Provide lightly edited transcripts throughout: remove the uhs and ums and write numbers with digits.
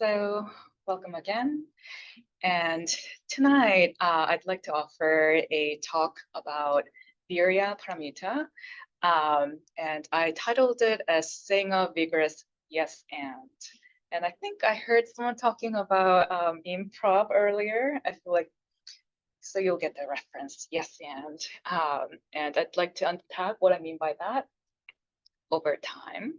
So welcome again. And tonight, I'd like to offer a talk about Virya Paramita. And I titled it as Saying a Vigorous Yes and. And I think I heard someone talking about improv earlier. I feel like, so you'll get the reference, yes and. And I'd like to unpack what I mean by that over time.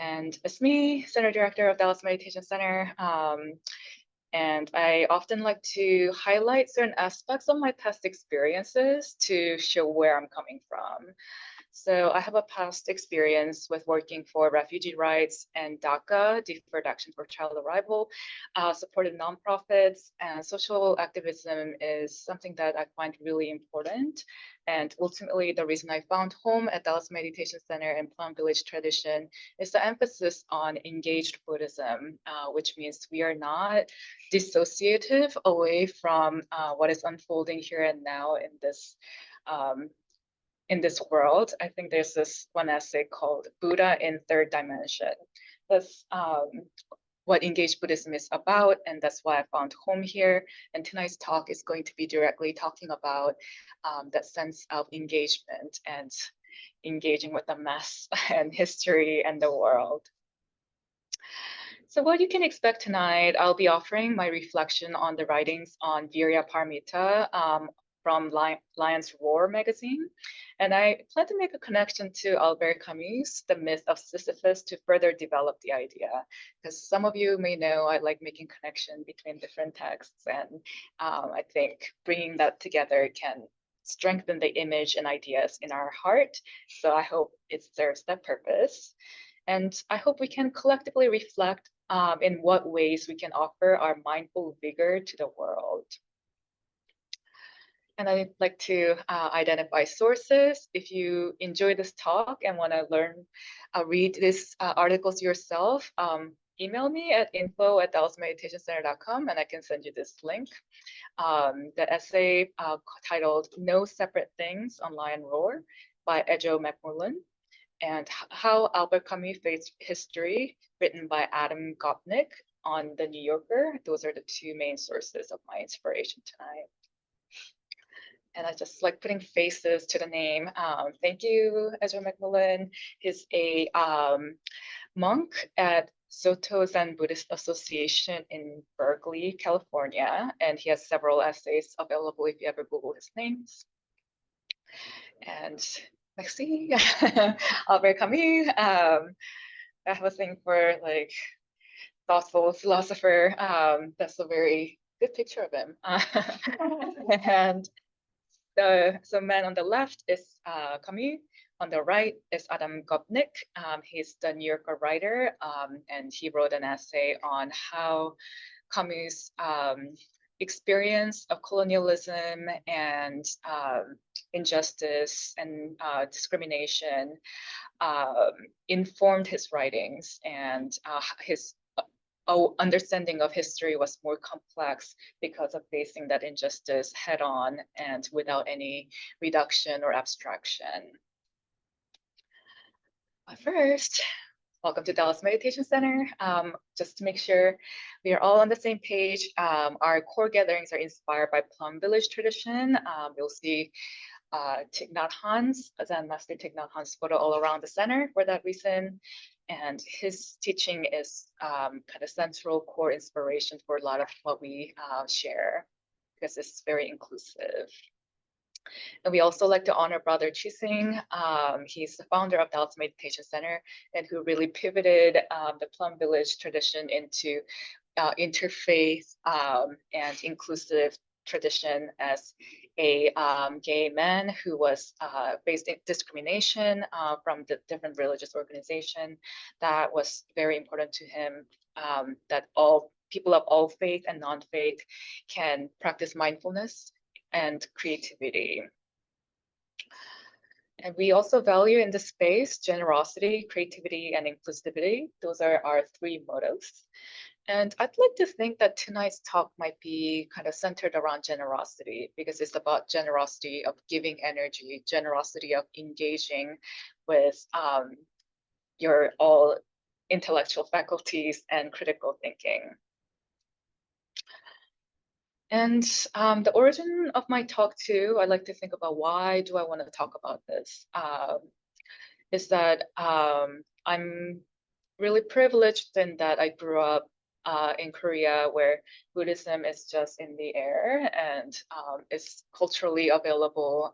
And it's me, Center Director of Dallas Meditation Center. And I often like to highlight certain aspects of my past experiences to show where I'm coming from. So I have a past experience with working for refugee rights and DACA, Deferred Action for Child Arrival, supported nonprofits, and social activism is something that I find really important. And ultimately, the reason I found home at Dallas Meditation Center and Plum Village Tradition is the emphasis on engaged Buddhism, which means we are not dissociative away from what is unfolding here and now in this world. I think there's this one essay called Buddha in Third Dimension. That's what engaged Buddhism is about, and that's why I found home here. And tonight's talk is going to be directly talking about that sense of engagement and engaging with the mess and history and the world. So what you can expect tonight, I'll be offering my reflection on the writings on Virya Paramita from Lion's Roar magazine. And I plan to make a connection to Albert Camus' The Myth of Sisyphus to further develop the idea. Because some of you may know I like making connection between different texts. And I think bringing that together can strengthen the image and ideas in our heart. So I hope it serves that purpose. And I hope we can collectively reflect in what ways we can offer our mindful vigor to the world. And I'd like to identify sources. If you enjoy this talk and want to read these articles yourself, email me at info@dallasmeditationcenter.com and I can send you this link. The essay titled No Separate Things on Lion Roar by Ejo McMullen, and How Albert Camus Faced History, written by Adam Gopnik on The New Yorker. Those are the two main sources of my inspiration tonight. And I just like putting faces to the name. Thank you, Ezra McMullen. He's a monk at Soto Zen Buddhist Association in Berkeley, California. And he has several essays available if you ever Google his names. And merci, Albert Camus. I have a thing for like thoughtful philosopher. That's a very good picture of him. And the man on the left is Camus. On the right is Adam Gopnik. He's the New Yorker writer, and he wrote an essay on how Camus' experience of colonialism and injustice and discrimination informed his writings, and his understanding of history was more complex because of facing that injustice head on and without any reduction or abstraction. But first, welcome to Dallas Meditation Center. Just to make sure we are all on the same page, our core gatherings are inspired by Plum Village tradition. You'll see Thich Nhat Hanh's, Zen Master Thich Nhat Hanh's photo all around the center for that reason. And his teaching is kind of central core inspiration for a lot of what we share, because it's very inclusive. And we also like to honor Brother Chising. He's the founder of Dallas Meditation Center and who really pivoted the Plum Village tradition into interfaith and inclusive tradition as a gay man who was faced discrimination from the different religious organization. That was very important to him, that all people of all faith and non-faith can practice mindfulness and creativity. And we also value in this space generosity, creativity, and inclusivity. Those are our three mottos. And I'd like to think that tonight's talk might be kind of centered around generosity, because it's about generosity of giving energy, generosity of engaging with your all intellectual faculties and critical thinking. And the origin of my talk too, I like to think about why do I want to talk about this, is that I'm really privileged in that I grew up in Korea, where Buddhism is just in the air and is culturally available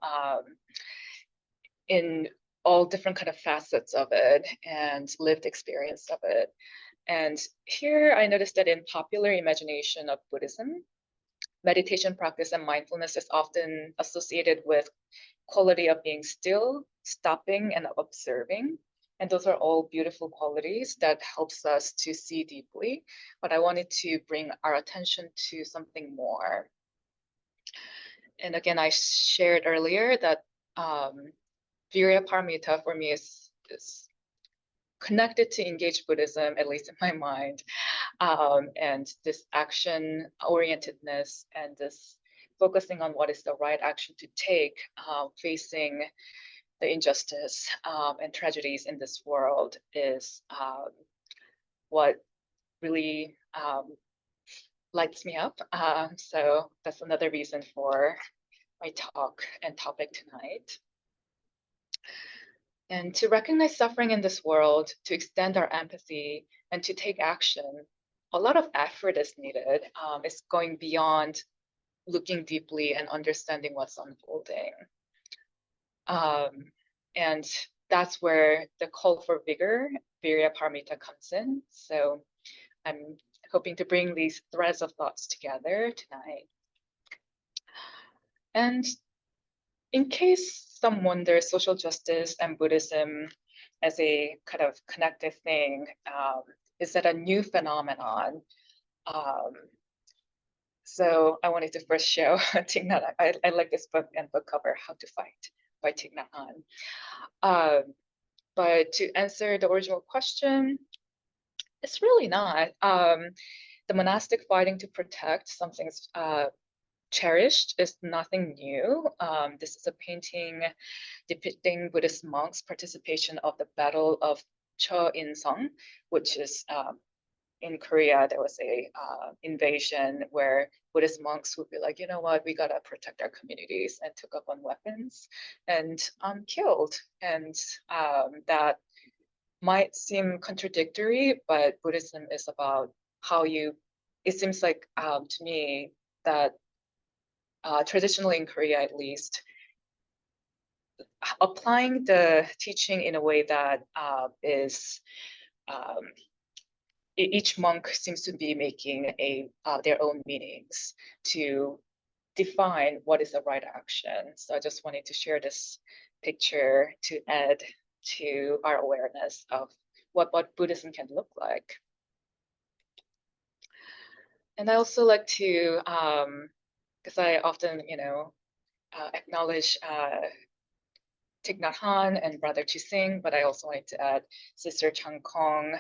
in all different kind of facets of it and lived experience of it. And here I noticed that in popular imagination of Buddhism, meditation practice and mindfulness is often associated with quality of being still, stopping, and observing. And those are all beautiful qualities that helps us to see deeply. But I wanted to bring our attention to something more. And again, I shared earlier that Virya Paramita for me is connected to engaged Buddhism, at least in my mind. And this action orientedness and this focusing on what is the right action to take, facing the injustice and tragedies in this world is what really lights me up. So that's another reason for my talk and topic tonight. And to recognize suffering in this world, to extend our empathy, and to take action, a lot of effort is needed. It's going beyond looking deeply and understanding what's unfolding. And that's where the call for vigor, Virya Paramita, comes in. So I'm hoping to bring these threads of thoughts together tonight. And in case some wonder, social justice and Buddhism as a kind of connected thing, is that a new phenomenon? So I wanted to first show Thich Nhat Hanh. I like this book and book cover, How to Fight by Thich Nhat Hanh. But to answer the original question, it's really not. The monastic fighting to protect something's cherished is nothing new. This is a painting depicting Buddhist monks' participation of the Battle of Cho In-sung, which is in Korea. There was a invasion where Buddhist monks would be like, you know what, we gotta protect our communities, and took up on weapons and killed. And that might seem contradictory, but Buddhism is about how you, it seems like to me that traditionally in Korea at least, applying the teaching in a way that is each monk seems to be making their own meanings to define what is the right action. So I just wanted to share this picture to add to our awareness of what Buddhism can look like. And I also like to, because I often, acknowledge Thich Nhat Hanh and Brother Chising, but I also wanted to add Sister Chang Kong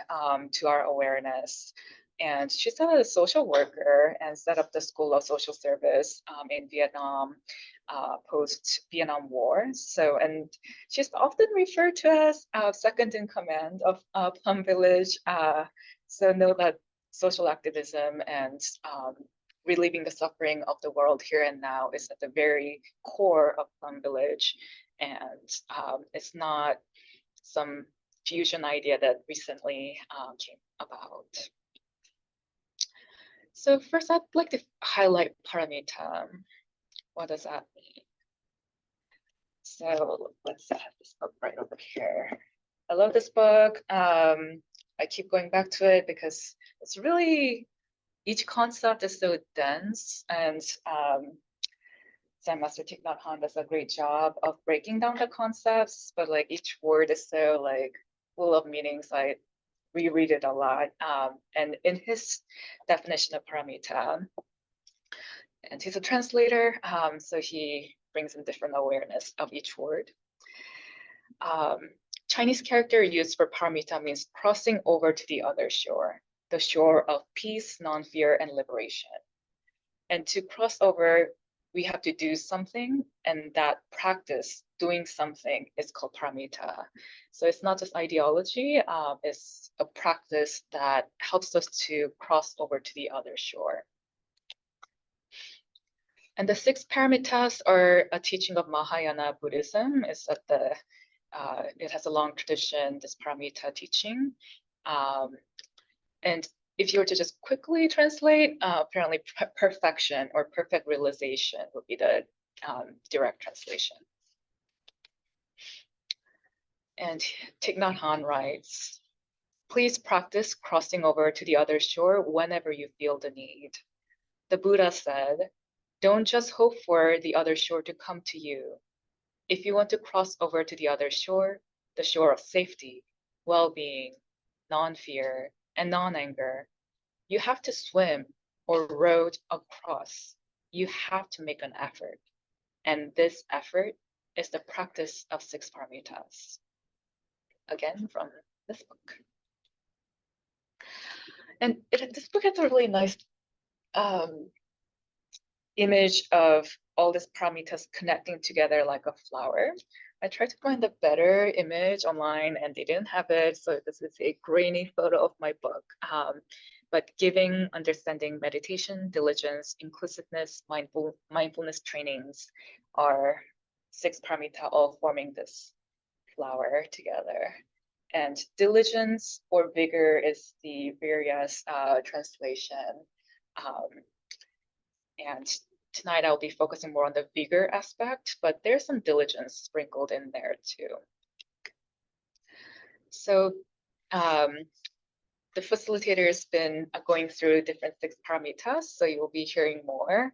to our awareness. And she's a social worker and set up the School of Social Service in Vietnam post-Vietnam War. So, and she's often referred to as second in command of Plum Village. So know that social activism and relieving the suffering of the world here and now is at the very core of Plum Village. And it's not some fusion idea that recently came about. So first, I'd like to highlight Paramita. What does that mean? So let's have this book right over here. I love this book. I keep going back to it because it's really, each concept is so dense, and Zen Master Thich Nhat Hanh does a great job of breaking down the concepts, but like each word is so like full of meanings. I reread it a lot. And in his definition of paramita, and he's a translator, so he brings in different awareness of each word. Chinese character used for paramita means crossing over to the other shore, the shore of peace, non-fear, and liberation. And to cross over we have to do something, and that practice, doing something, is called paramita. So it's not just ideology, it's a practice that helps us to cross over to the other shore. And the 6 paramitas are a teaching of Mahayana Buddhism. It's at the it has a long tradition, this paramita teaching. And if you were to just quickly translate, apparently perfection or perfect realization would be the direct translation. And Thich Nhat Hanh writes, please practice crossing over to the other shore whenever you feel the need. The Buddha said, don't just hope for the other shore to come to you. If you want to cross over to the other shore, the shore of safety, well-being, non-fear, and non-anger, you have to swim or row across. You have to make an effort. And this effort is the practice of 6 paramitas. Again, from this book. And this book has a really nice image of all these paramitas connecting together like a flower. I tried to find a better image online and they didn't have it, so this is a grainy photo of my book. But giving, understanding, meditation, diligence, inclusiveness, mindfulness trainings are 6 paramita, all forming this flower together. And diligence or vigor is the Virya's translation. And tonight I'll be focusing more on the vigor aspect, but there's some diligence sprinkled in there too. So the facilitator has been going through different 6 paramitas, so you'll be hearing more.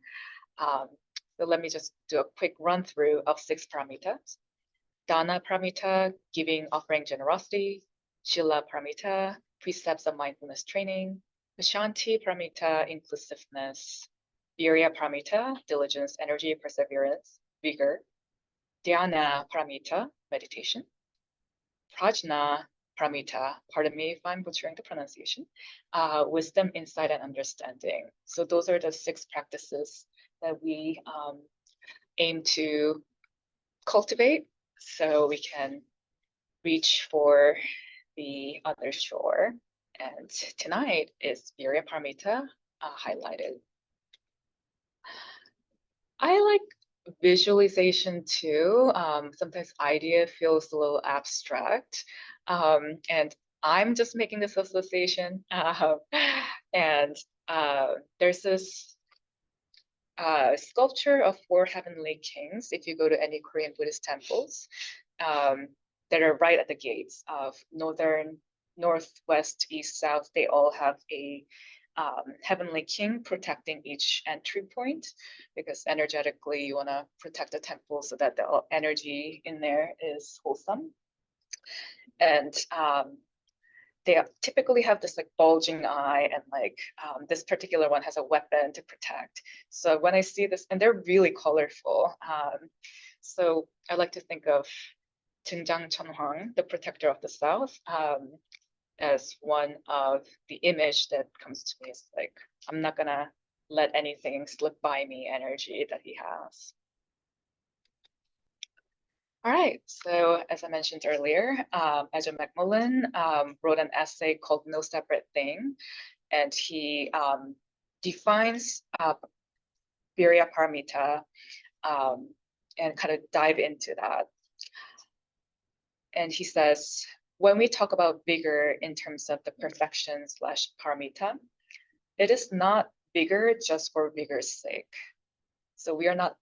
So let me just do a quick run through of 6 paramitas. Dana paramita, giving, offering generosity. Shila paramita, precepts of mindfulness training. Shanti paramita, inclusiveness. Virya paramita, diligence, energy, perseverance, vigor. Dhyana paramita, meditation. Prajna paramita, pardon me if I'm butchering the pronunciation, wisdom, insight, and understanding. So those are the 6 practices that we aim to cultivate so we can reach for the other shore. And tonight is Virya paramita highlighted. I like visualization too. Sometimes idea feels a little abstract. And I'm just making this association. And there's this sculpture of 4 heavenly kings, if you go to any Korean Buddhist temples, that are right at the gates of northern, northwest, east, south. They all have a heavenly king protecting each entry point, because energetically you want to protect the temple so that the energy in there is wholesome. And they typically have this like bulging eye, and like this particular one has a weapon to protect. So when I see this, and they're really colorful, so I like to think of Jinjang Chonhwang, the protector of the south, as one of the image that comes to me. Is like, I'm not gonna let anything slip by me energy that he has. All right, so as I mentioned earlier, Edgar McMullen wrote an essay called No Separate Thing, and he defines Virya Paramita and kind of dive into that. And he says, when we talk about vigor in terms of the perfection / paramita, it is not vigor just for vigor's sake. So we are not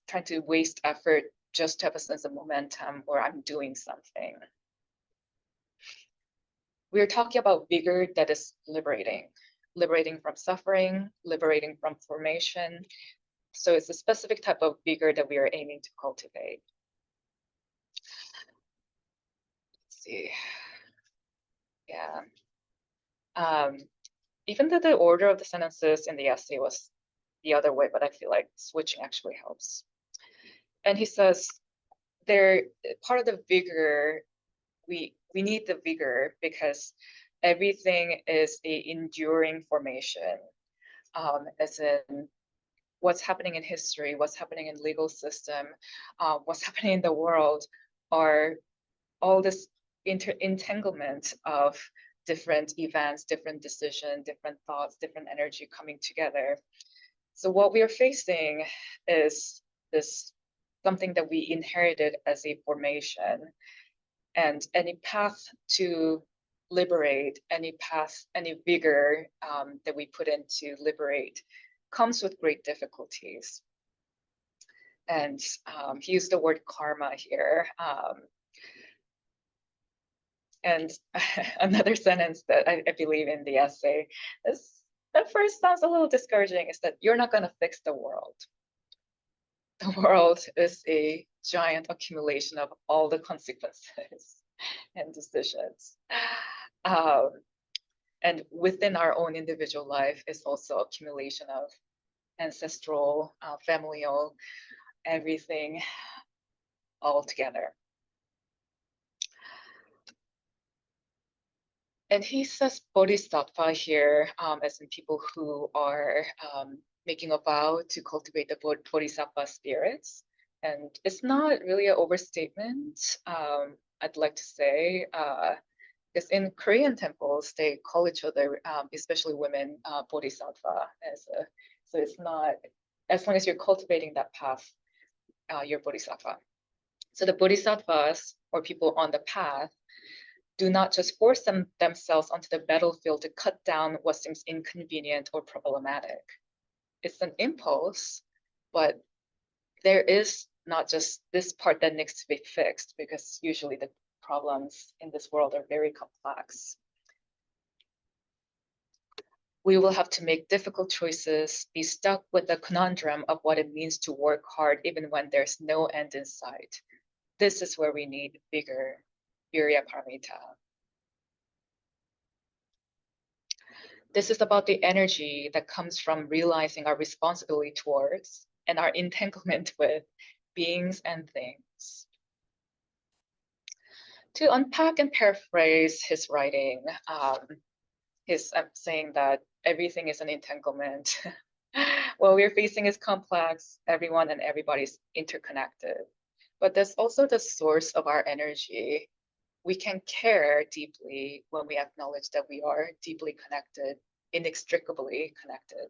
trying to waste effort just to have a sense of momentum or I'm doing something. We are talking about vigor that is liberating from suffering, liberating from formation. So it's a specific type of vigor that we are aiming to cultivate. Let's see. Yeah. Even though the order of the sentences in the essay was the other way, but I feel like switching actually helps. And he says, part of the vigor, we need the vigor because everything is a enduring formation. As in, what's happening in history, what's happening in legal system, what's happening in the world, are all this entanglement of different events, different decisions, different thoughts, different energy coming together. So what we are facing is this something that we inherited as a formation, and any path to liberate, any path, any vigor that we put in to liberate comes with great difficulties. And he used the word karma here. And another sentence that I believe in the essay is, at first sounds a little discouraging, is that you're not going to fix the world. The world is a giant accumulation of all the consequences and decisions. And within our own individual life is also accumulation of ancestral, familial, everything all together. And he says bodhisattva here, as in people who are making a vow to cultivate the bodhisattva spirits. And it's not really an overstatement, I'd like to say, because in Korean temples, they call each other, especially women, bodhisattva. So it's not, as long as you're cultivating that path, you're bodhisattva. So the bodhisattvas, or people on the path, do not just force themselves onto the battlefield to cut down what seems inconvenient or problematic. It's an impulse, but there is not just this part that needs to be fixed, because usually the problems in this world are very complex. We will have to make difficult choices, be stuck with the conundrum of what it means to work hard even when there's no end in sight. This is where we need vigor, Virya Paramita. This is about the energy that comes from realizing our responsibility towards and our entanglement with beings and things. To unpack and paraphrase his writing, he's saying that everything is an entanglement. What we're facing is complex. Everyone and everybody's interconnected. But that's also the source of our energy. We can care deeply when we acknowledge that we are deeply connected, inextricably connected.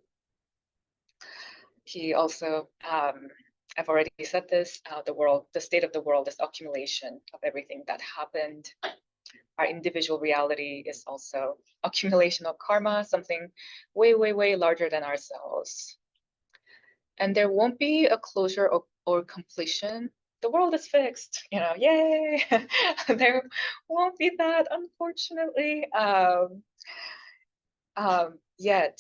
He also, I've already said this, the state of the world is accumulation of everything that happened. Our individual reality is also accumulation of karma, something way, way, way larger than ourselves. And there won't be a closure or completion. The world is fixed, yay! There won't be that, unfortunately. Yet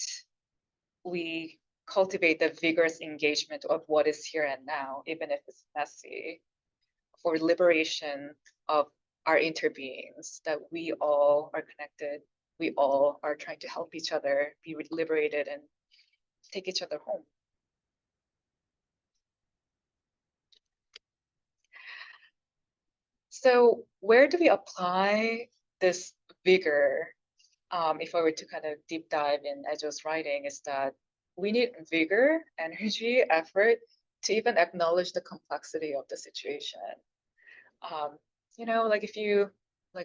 we cultivate the vigorous engagement of what is here and now, even if it's messy, for liberation of our interbeings, that we all are connected. We all are trying to help each other be liberated and take each other home. So where do we apply this vigor? If I were to kind of deep dive in Ejo's writing, is that we need vigor, energy, effort to even acknowledge the complexity of the situation. Like if you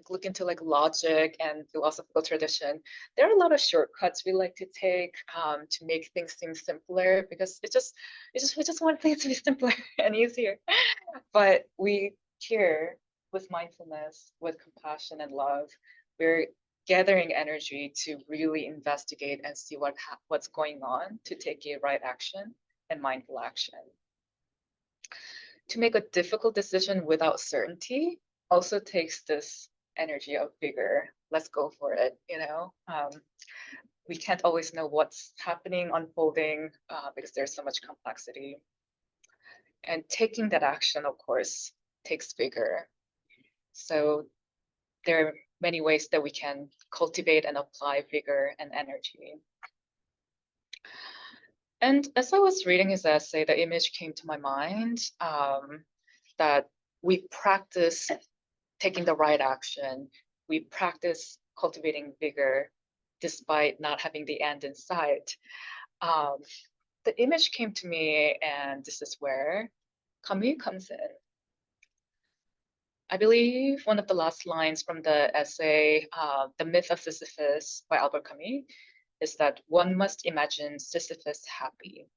look into logic and philosophical tradition, there are a lot of shortcuts we like to take to make things seem simpler, because we just want things to be simpler and easier. But we here, with mindfulness, with compassion and love, we're gathering energy to really investigate and see what's going on, to take a right action and mindful action. To make a difficult decision without certainty also takes this energy of vigor. Let's go for it, we can't always know what's happening, unfolding, because there's so much complexity. And taking that action, of course, takes vigor. So there are many ways that we can cultivate and apply vigor and energy. And as I was reading his essay, the image came to my mind that we practice taking the right action. We practice cultivating vigor despite not having the end in sight. the image came to me, and this is where Camus comes in. I believe one of the last lines from the essay, The Myth of Sisyphus by Albert Camus, is that one must imagine Sisyphus happy.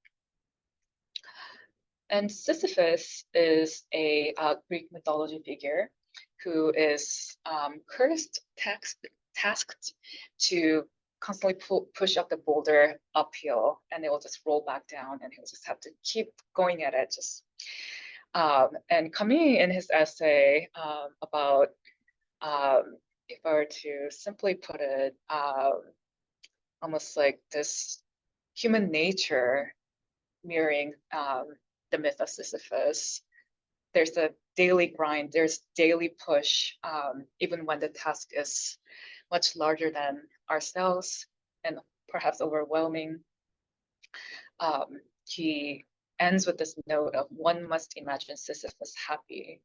And Sisyphus is a Greek mythology figure who is cursed, tasked to constantly push up the boulder uphill, and it will just roll back down, and he'll just have to keep going at it. And Camus, in his essay about, if I were to simply put it, almost like this human nature mirroring the myth of Sisyphus. There's a daily grind, there's daily push, even when the task is much larger than ourselves and perhaps overwhelming. He ends with this note of one must imagine Sisyphus happy.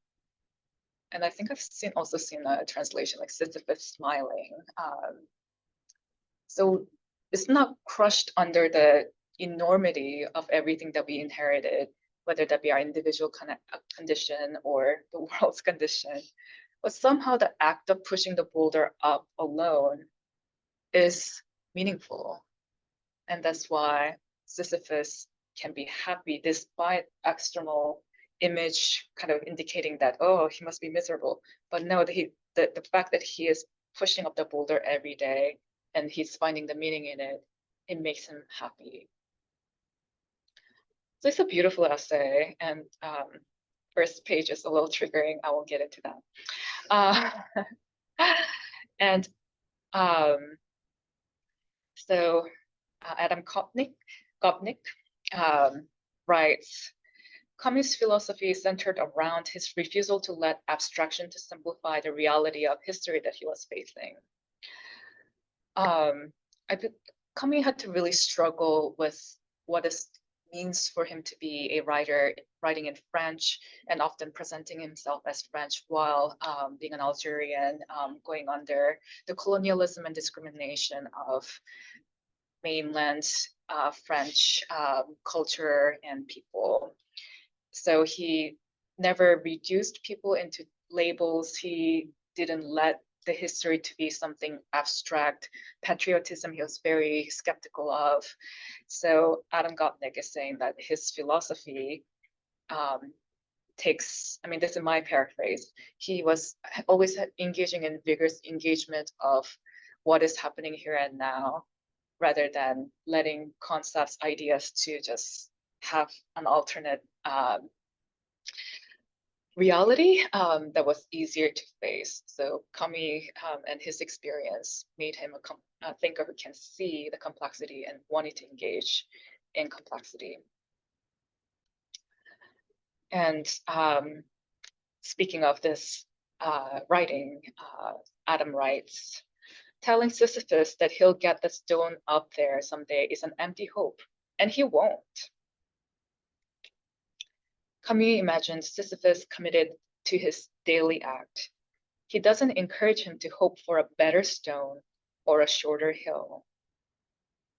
And I think I've also seen a translation like Sisyphus smiling. So it's not crushed under the enormity of everything that we inherited, whether that be our individual condition or the world's condition. But somehow the act of pushing the boulder up alone is meaningful. And that's why Sisyphus can be happy despite external image kind of indicating that, oh, he must be miserable. But no, the fact that he is pushing up the boulder every day and he's finding the meaning in it, it makes him happy. So it's a beautiful essay, and first page is a little triggering. I won't get into that. And so Adam Gopnik writes, Camus' philosophy is centered around his refusal to let abstraction to simplify the reality of history that he was facing. Camus had to really struggle with what it means for him to be a writer writing in French and often presenting himself as French while being an Algerian, going under the colonialism and discrimination of mainland French culture and people. So he never reduced people into labels. He didn't let the history to be something abstract. Patriotism, he was very skeptical of. So Adam Gopnik is saying that his philosophy takes, I mean, this is my paraphrase, he was always engaging in vigorous engagement of what is happening here and now, rather than letting concepts, ideas to just have an alternate reality that was easier to face. So Camus and his experience made him a thinker who can see the complexity and wanted to engage in complexity. And speaking of this writing, Adam writes, telling Sisyphus that he'll get the stone up there someday is an empty hope, and he won't. Camus imagines Sisyphus committed to his daily act. He doesn't encourage him to hope for a better stone or a shorter hill.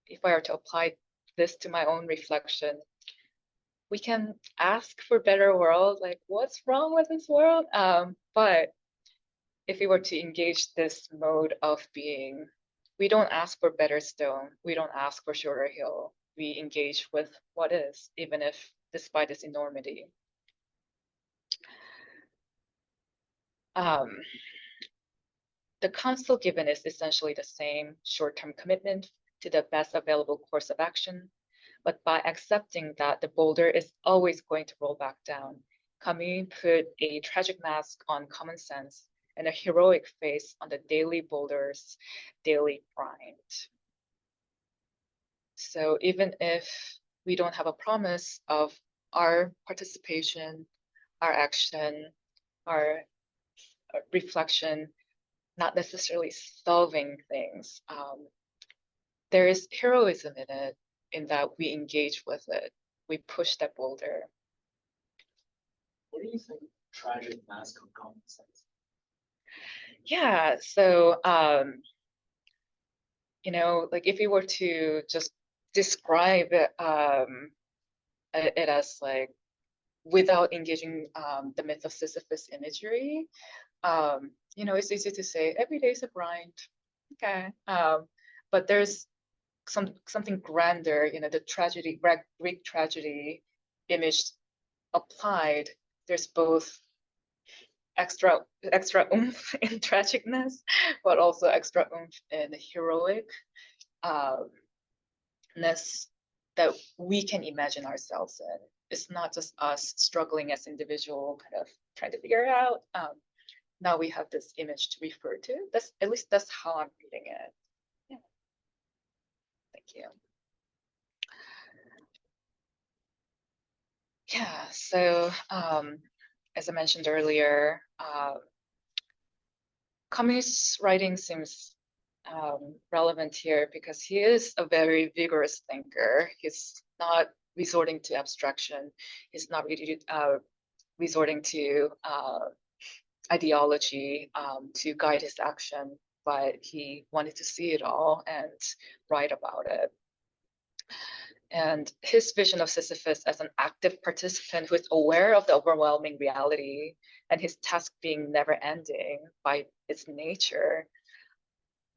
If I were to apply this to my own reflection, we can ask for a better world, like what's wrong with this world? But if we were to engage this mode of being, we don't ask for better stone, we don't ask for shorter hill, we engage with what is, even if despite its enormity. The counsel given is essentially the same short-term commitment to the best available course of action, but by accepting that the boulder is always going to roll back down, Camus put a tragic mask on common sense and a heroic face on the daily boulder's daily grind. So even if we don't have a promise of our participation, our action, our reflection, not necessarily solving things, there is heroism in it, in that we engage with it, we push that boulder. What do you think tragic mask of common sense? Yeah, so you know, like if we were to just describe it as like without engaging the myth of Sisyphus imagery. It's easy to say every day is a grind. Okay. But there's something grander, the tragedy, Greek tragedy image applied. There's both extra oomph in tragicness, but also extra oomph in heroic ness that we can imagine ourselves in. It's not just us struggling as individual, kind of trying to figure it out. Now we have this image to refer to. At least that's how I'm reading it. Yeah. Thank you. Yeah, so as I mentioned earlier, Camus' writing seems relevant here because he is a very vigorous thinker. He's not resorting to abstraction. He's not really resorting to ideology to guide his action, but he wanted to see it all and write about it. And his vision of Sisyphus as an active participant who is aware of the overwhelming reality and his task being never ending by its nature,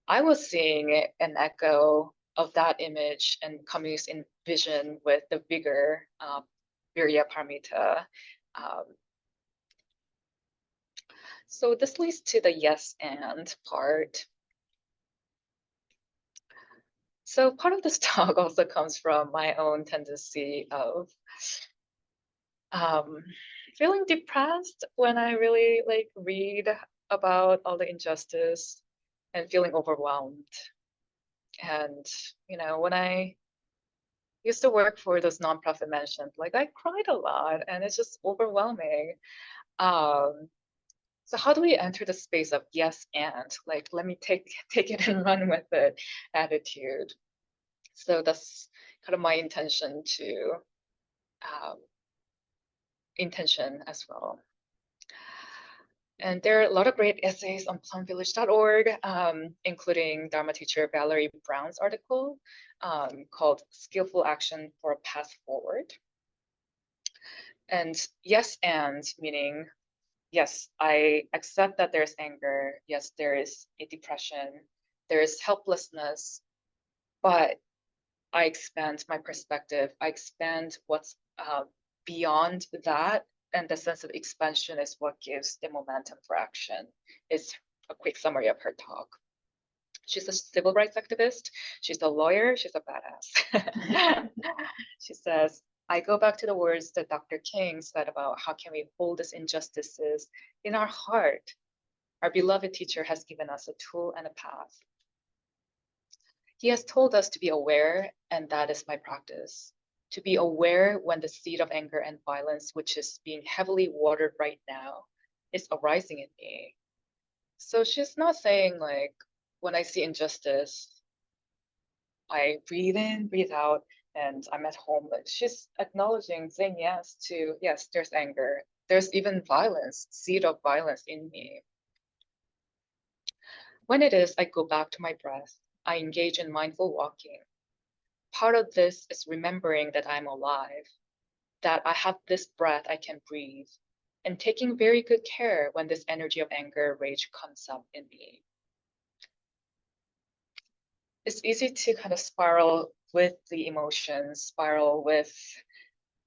I was seeing an echo of that image and Camus' vision with the Vigor, Virya Paramita. So this leads to the yes and part. So part of this talk also comes from my own tendency of feeling depressed when I really read about all the injustice and feeling overwhelmed. And when I used to work for those nonprofit mentioned, I cried a lot and it's just overwhelming. So how do we enter the space of yes and let me take it and run with it attitude? So that's kind of my intention as well. And there are a lot of great essays on plumvillage.org, including Dharma teacher Valerie Brown's article called Skillful Action for a Path Forward. And yes, and meaning, yes, I accept that there's anger. Yes, there is a depression. There is helplessness, but I expand my perspective. I expand what's beyond that. And the sense of expansion is what gives the momentum for action. It's a quick summary of her talk. She's a civil rights activist. She's a lawyer. She's a badass. She says, I go back to the words that Dr. King said about how can we hold these injustices in our heart. Our beloved teacher has given us a tool and a path. He has told us to be aware, and that is my practice. To be aware when the seed of anger and violence, which is being heavily watered right now, is arising in me. So she's not saying when I see injustice, I breathe in, breathe out, and I'm at home. She's acknowledging, saying yes to, yes, there's anger. There's even violence, seed of violence in me. When it is, I go back to my breath. I engage in mindful walking. Part of this is remembering that I'm alive, that I have this breath I can breathe, and taking very good care when this energy of anger, rage comes up in me. It's easy to kind of spiral with the emotions, spiral with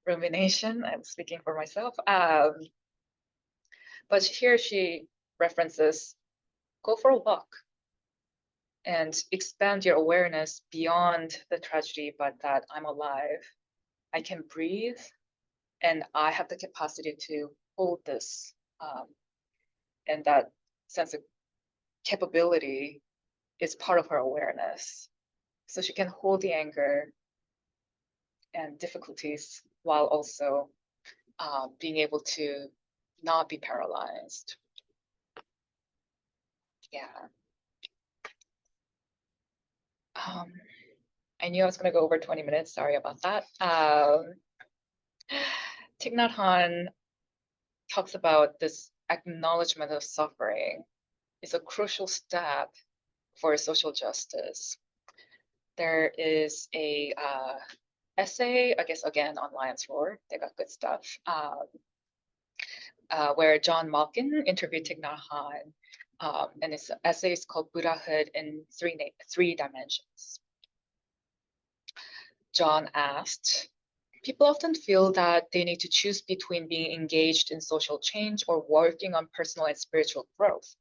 rumination. I'm speaking for myself. But here she references, go for a walk and expand your awareness beyond the tragedy, but that I'm alive. I can breathe and I have the capacity to hold this. And that sense of capability is part of her awareness. So she can hold the anger and difficulties while also being able to not be paralyzed. Yeah. I knew I was going to go over 20 minutes. Sorry about that. Thich Nhat Hanh talks about this acknowledgement of suffering is a crucial step for social justice. There is a essay, I guess again on Lion's Roar, they got good stuff, where John Malkin interviewed Thich Nhat Hanh, and his essay is called Buddhahood in Three Dimensions. John asked, people often feel that they need to choose between being engaged in social change or working on personal and spiritual growth.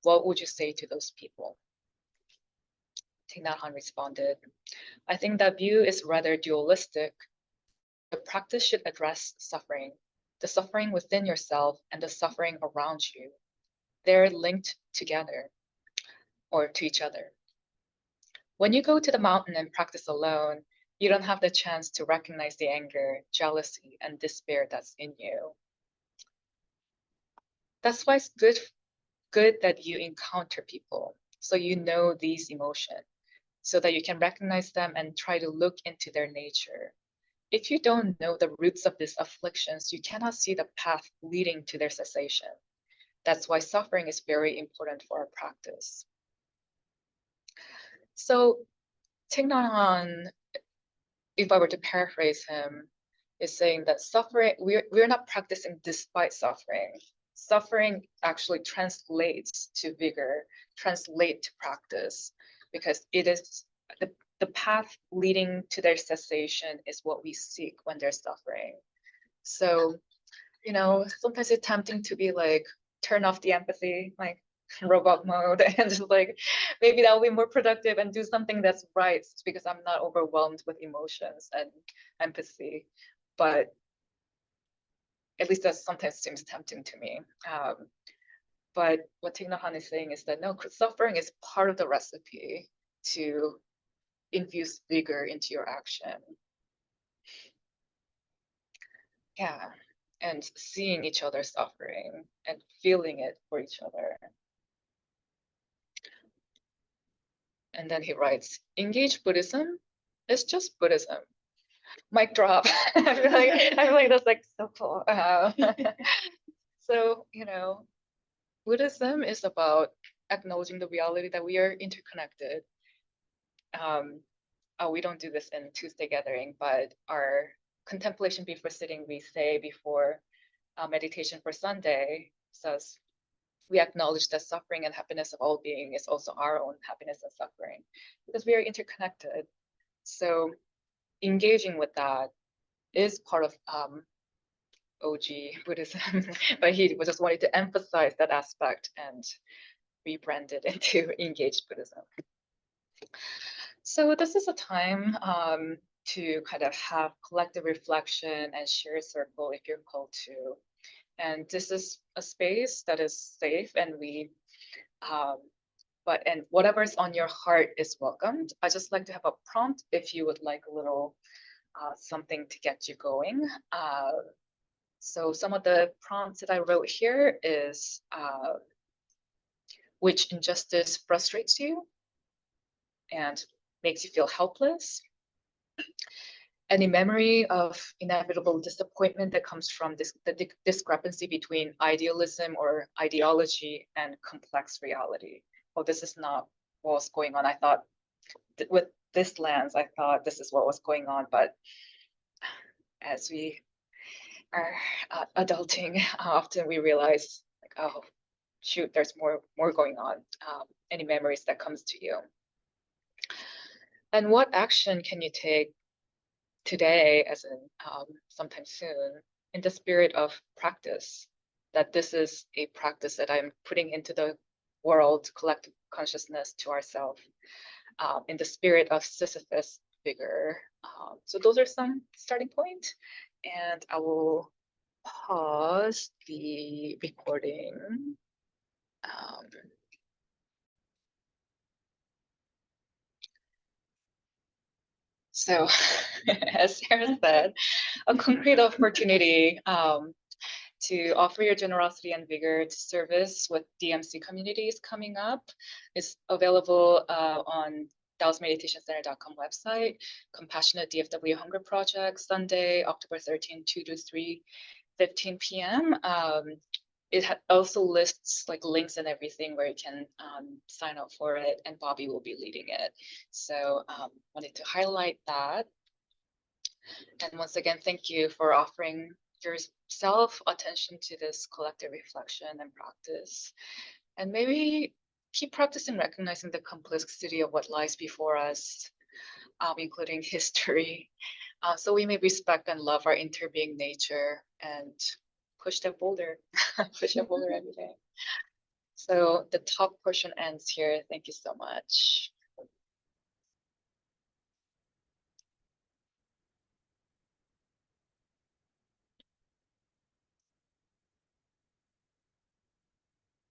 What would you say to those people? Thich Nhat Hanh responded, I think that view is rather dualistic. The practice should address suffering, the suffering within yourself and the suffering around you. They're linked together or to each other. When you go to the mountain and practice alone, you don't have the chance to recognize the anger, jealousy, and despair that's in you. That's why it's good that you encounter people, so you know these emotions, so that you can recognize them and try to look into their nature. If you don't know the roots of these afflictions, you cannot see the path leading to their cessation. That's why suffering is very important for our practice. So Thich Nhat Hanh, if I were to paraphrase him, is saying that suffering, we're not practicing despite suffering. Suffering actually translates to vigor, translate to practice, because it is the path leading to their cessation is what we seek when they're suffering. So, sometimes it's tempting to be like, turn off the empathy, like robot mode, and just like, maybe that will be more productive and do something that's right because I'm not overwhelmed with emotions and empathy. But at least that sometimes seems tempting to me. But what Thich Nhat Hanh is saying is that no, suffering is part of the recipe to infuse vigor into your action. Yeah, and seeing each other suffering and feeling it for each other. And then he writes, engage Buddhism is just Buddhism. Mic drop. I feel like that's like so cool. So, Buddhism is about acknowledging the reality that we are interconnected. We don't do this in Tuesday gathering, but our contemplation before sitting, we say before meditation for Sunday says, we acknowledge that suffering and happiness of all being is also our own happiness and suffering because we are interconnected. So engaging with that is part of OG Buddhism, but he just wanted to emphasize that aspect and rebrand it into engaged Buddhism. So this is a time to kind of have collective reflection and share a circle if you're called to. And this is a space that is safe, and and whatever's on your heart is welcomed. I just like to have a prompt if you would like a little something to get you going. So some of the prompts that I wrote here is, which injustice frustrates you and makes you feel helpless? Any memory of inevitable disappointment that comes from the discrepancy between idealism or ideology and complex reality? Well, this is not what was going on. I thought with this lens, I thought this is what was going on, but as we are adulting, often we realize like, oh, shoot, there's more going on. Any memories that comes to you? And what action can you take today, as in sometime soon, in the spirit of practice, that this is a practice that I'm putting into the world, collective consciousness to ourselves, in the spirit of Sisyphus vigor. So those are some starting points, and I will pause the recording. So as Sarah said, a concrete opportunity to offer your generosity and vigor to service with DMC communities coming up is available on DaosMeditationCenter.com website. Compassionate DFW Hunger Project, Sunday, October 13, 2 to 3, 15 p.m. it also lists like links and everything where you can sign up for it, and Bobby will be leading it. So wanted to highlight that. And once again, thank you for offering yourself attention to this collective reflection and practice. And maybe keep practicing recognizing the complexity of what lies before us, including history, so we may respect and love our interbeing nature and push that boulder, push that boulder every day. So the talk portion ends here. Thank you so much.